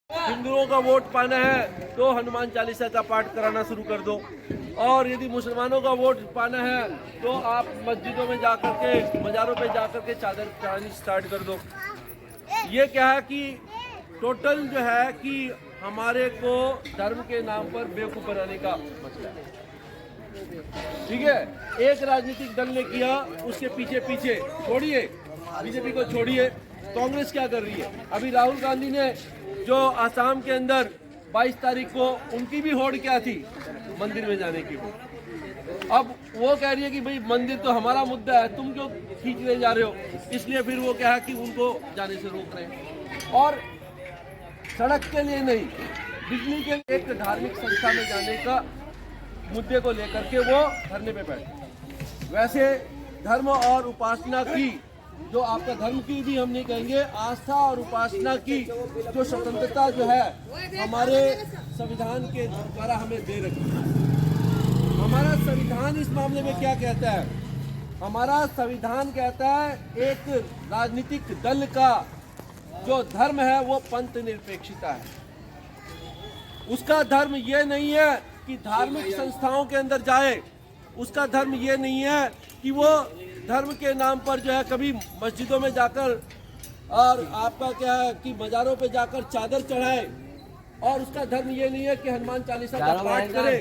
हिंदुओं का वोट पाना है तो हनुमान चालीसा का पाठ कराना शुरू कर दो, और यदि मुसलमानों का वोट पाना है तो आप मस्जिदों में जाकर के, मज़ारों पे जाकर के चादर चढ़ानी स्टार्ट कर दो। ये क्या है कि टोटल जो है कि हमारे को धर्म के नाम पर बेवकूफ़ बनाने का मसला है। ठीक है, एक राजनीतिक दल ने किया, उसके पीछे पीछे छोड़िए, बीजेपी को छोड़िए, कांग्रेस क्या कर रही है। अभी राहुल गांधी ने जो आसाम के अंदर 22 तारीख को उनकी भी होड़ क्या थी, मंदिर में जाने की। अब वो कह रही है कि भाई मंदिर तो हमारा मुद्दा है, तुम क्यों खींचने जा रहे हो, इसलिए फिर वो क्या है कि उनको जाने से रोक रहे हैं। और सड़क के लिए नहीं, बिजली के एक धार्मिक संस्था में जाने का मुद्दे को लेकर के वो धरने पे बैठे। वैसे धर्म और उपासना की, जो आपका धर्म की भी हम नहीं कहेंगे, आस्था और उपासना की जो स्वतंत्रता जो है हमारे संविधान के द्वारा हमें दे रखी है। हमारा संविधान इस मामले में क्या कहता है? हमारा संविधान कहता है एक राजनीतिक दल का जो धर्म है वो पंथ निरपेक्षता है। उसका धर्म ये नहीं है कि धार्मिक संस्थाओं के अंदर जाए, उसका धर्म ये नहीं है कि वो धर्म के नाम पर जो है कभी मस्जिदों में जाकर, और आपका क्या है कि मज़ारों पे जाकर चादर चढ़ाए, और उसका धर्म ये नहीं है कि हनुमान चालीसा का पाठ करे।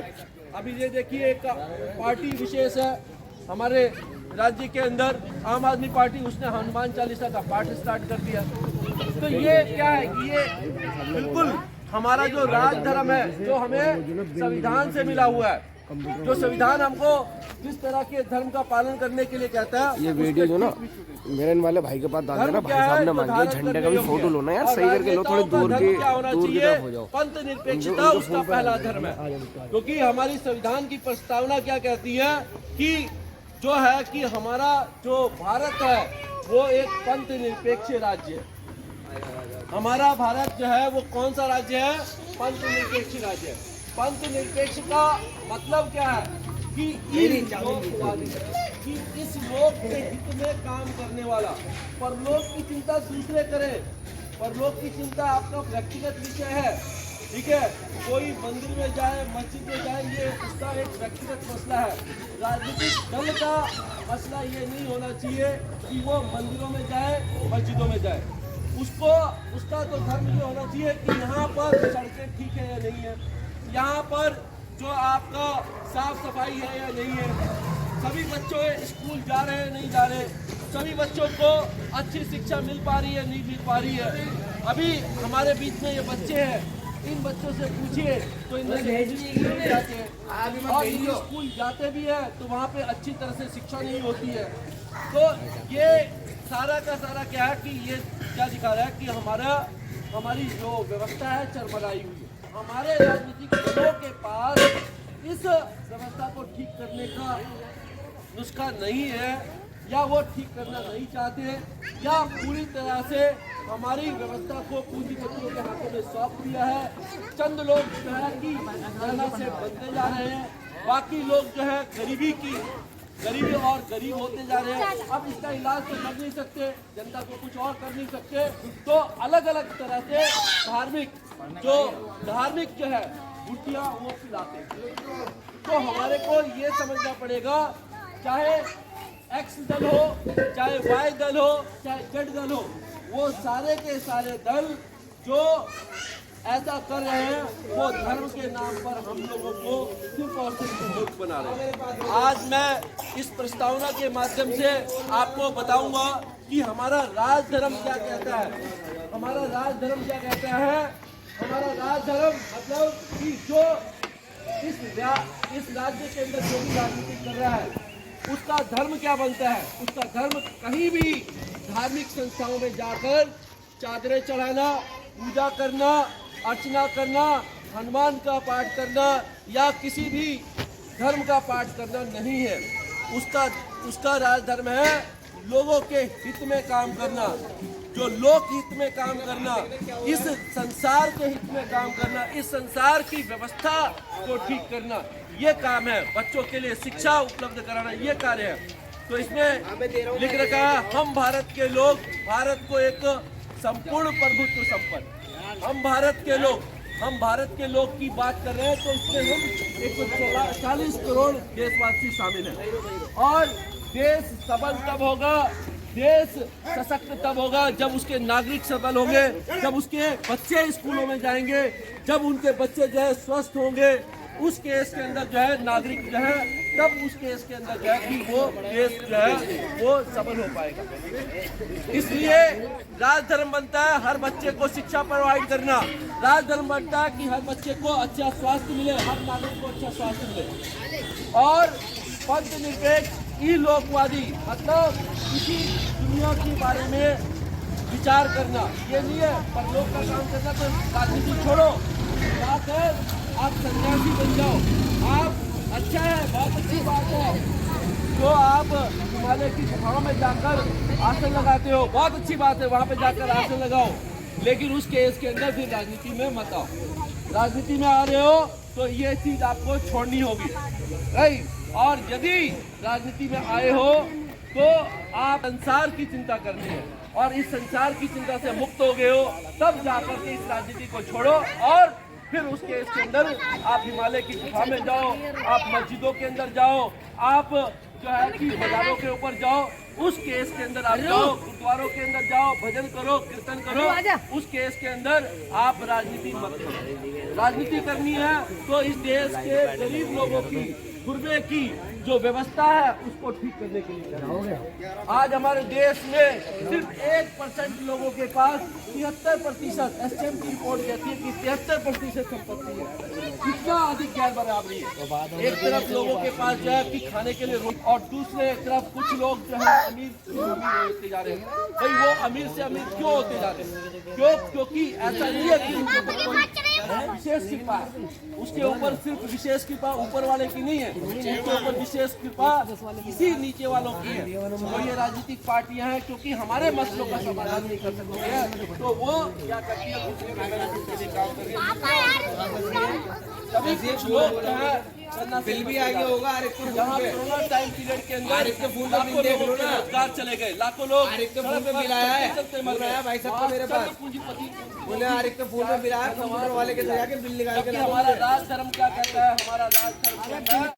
अभी ये देखिए, एक पार्टी विशेष है हमारे राज्य के अंदर, आम आदमी पार्टी, उसने हनुमान चालीसा का पाठ स्टार्ट कर दिया। तो ये क्या है कि ये बिल्कुल हमारा जो राज धर्म है, जो हमें संविधान से मिला हुआ है, जो संविधान हमको जिस तरह के धर्म का पालन करने के लिए कहता है। ये वीडियो जो ना मेरे वाले भाई के पास डाल देना, भाई साहब ने मांगी झंडे का भी फोटो लो ना यार, सही करके लो, थोड़े दूर की तरफ हो जाओ। पंथ निरपेक्षता उसका पहला धर्म है, क्योंकि हमारी संविधान की प्रस्तावना क्या कहती है कि जो है कि हमारा जो भारत है वो एक पंथ निरपेक्ष राज्य है। हमारा भारत जो है वो कौन सा राज्य है? पंथ निरपेक्ष राज्य है। पंथ निरपेक्ष का मतलब क्या है कि इस लोक के हित में काम करने वाला, परलोक की चिंता दूसरे करे, परलोक की चिंता आपका व्यक्तिगत विषय है। ठीक है, कोई मंदिर में जाए, मस्जिद में जाए, ये उसका एक व्यक्तिगत मसला है। राजनीतिक दल का मसला ये नहीं होना चाहिए कि वो मंदिरों में जाए, मस्जिदों में जाए। उसका तो धर्म ये होना चाहिए कि यहाँ पर सड़कें ठीक है या नहीं है, यहाँ पर जो आपका साफ सफाई है या नहीं है, सभी बच्चों स्कूल जा रहे हैं नहीं जा रहे, सभी बच्चों को अच्छी शिक्षा मिल पा रही है नहीं मिल पा रही है। अभी हमारे बीच में ये बच्चे हैं, इन बच्चों से पूछिए तो इनमें स्कूल जाते हैं, और ये स्कूल जाते भी है तो वहाँ पे अच्छी तरह से शिक्षा नहीं होती है। तो ये सारा का सारा क्या है कि ये क्या दिखा रहा है कि हमारी जो व्यवस्था है चरमराई हुई है। हमारे राजनीतिक दलों के पास इस व्यवस्था को ठीक करने का नुस्खा नहीं है, या वो ठीक करना नहीं चाहते, या पूरी तरह से हमारी व्यवस्था को पूंजीपतियों के हाथों में सौंप दिया है। चंद लोग जो है कि धरना से बनते जा रहे हैं, बाकी लोग जो है गरीबी और गरीब होते जा रहे हैं। अब इसका इलाज तो कर नहीं सकते, जनता को कुछ और कर नहीं सकते, तो अलग अलग तरह से धार्मिक जो है गुटियाँ वो पिलाते हैं। तो हमारे को ये समझना पड़ेगा, चाहे एक्स दल हो, चाहे वाई दल हो, चाहे जेड दल हो, वो सारे के सारे दल जो ऐसा कर रहे हैं वो धर्म के नाम पर हम लोगों को सिर्फ और सिर्फ मूर्ख बना रहे हैं। आज मैं इस प्रस्तावना के माध्यम से आपको बताऊंगा कि हमारा राज धर्म क्या कहता है। हमारा राज धर्म क्या कहता है? हमारा राज धर्म मतलब कि जो इस राज्य के अंदर जो भी राजनीति कर रहा है उसका धर्म क्या बनता है। उसका धर्म कहीं भी धार्मिक संस्थाओं में जाकर चादरें चढ़ाना, पूजा करना, अर्चना करना, हनुमान का पाठ करना या किसी भी धर्म का पाठ करना नहीं है। उसका राज धर्म है लोगों के हित में काम करना, जो लोक हित में काम करना, इस संसार के हित में काम करना, इस संसार की व्यवस्था को ठीक करना, ये काम है। बच्चों के लिए शिक्षा उपलब्ध कराना ये कार्य है। तो इसमें लिख रखा है, हम भारत के लोग भारत को एक संपूर्ण प्रभुत्व संपन्न हम भारत के लोग की बात कर रहे हैं, तो इसमें हम 140 करोड़ देशवासी शामिल हैं। और देश सबल तब होगा, देश सशक्त तब होगा जब उसके नागरिक सबल होंगे, जब उसके बच्चे स्कूलों में जाएंगे, जब उनके बच्चे जो है स्वस्थ होंगे। उस केस के अंदर जो है नागरिक जो है, तब उस केस के अंदर जो है कि वो देश जो है वो सबल हो पाएगा। इसलिए राजधर्म बनता है हर बच्चे को शिक्षा प्रोवाइड करना, राजधर्म बनता है कि हर बच्चे को अच्छा स्वास्थ्य मिले, हर नागरिक को अच्छा स्वास्थ्य मिले। और पंथ निरपेक्ष ई लोकवादी मतलब किसी दुनिया के बारे में विचार करना ये नहीं है, पर लोग का काम करना। तो राजनीति छोड़ो, बात है आप सन्यासी बन जाओ, आप अच्छा है, बहुत अच्छी बात है। जो आप हिमालय की गुफाओं में जाकर आसन लगाते हो, बहुत अच्छी बात है, वहाँ पे जाकर आसन लगाओ, लेकिन उस केस के अंदर फिर राजनीति में मत आओ। राजनीति में आ रहे हो तो ये चीज आपको छोड़नी होगी, राइट। और यदि राजनीति में आए हो तो आप संसार की चिंता करनी है, और इस संसार की चिंता से मुक्त हो गए हो, तब जाकर के इस राजनीति को छोड़ो और फिर उस केस के अंदर आप हिमालय की गुफा में जाओ, आप मस्जिदों के अंदर जाओ, आप जो है कि बाजारों के ऊपर जाओ, उस केस के अंदर आप जाओ, गुरुद्वारों के अंदर जाओ, भजन करो, कीर्तन करो। उस केस के अंदर आप राजनीति मत करो। राजनीति करनी है तो इस देश के गरीब लोगों की गुर्बे की जो व्यवस्था है उसको ठीक करने के लिए। आज हमारे देश में सिर्फ 1% लोगों के पास 73%, एसएम की रिपोर्ट कहती है कि 73% संपत्ति है। कितना अधिक गैर बराबरी है। एक तरफ लोगों के पास जो है कि खाने के लिए और दूसरे तरफ कुछ लोग जो है अमीर होते जा रहे हैं। भाई वो अमीर से अमीर क्यों होते जा रहे हैं? क्योंकि ऐसा नहीं है कि विशेष कृपा है, उसके ऊपर सिर्फ विशेष कृपा ऊपर वाले की नहीं है, उसके ऊपर विशेष कृपा किसी नीचे वालों की है। तो ये राजनीतिक पार्टियां हैं क्योंकि हमारे मसलों का समाधान नहीं कर सकती है, तो वो क्या करती है, काम कर रही है। तभी कुछ लोग जो है बिल भी आगे होगा। यहाँ कोरोना टाइम पीरियड के अंदर लाखों लोगों के रोजगार चले गए, लाखों लोग फोन पे बिल आया है, मर रहा है भाई साहब मेरे पास। पूंजीपति बोले आरिफ के फोन पे बिल आया, कंप्यूटर वाले के जाके बिल निकाल के हमारा राज धर्म क्या कहता है, हमारा राज धर्म कहता है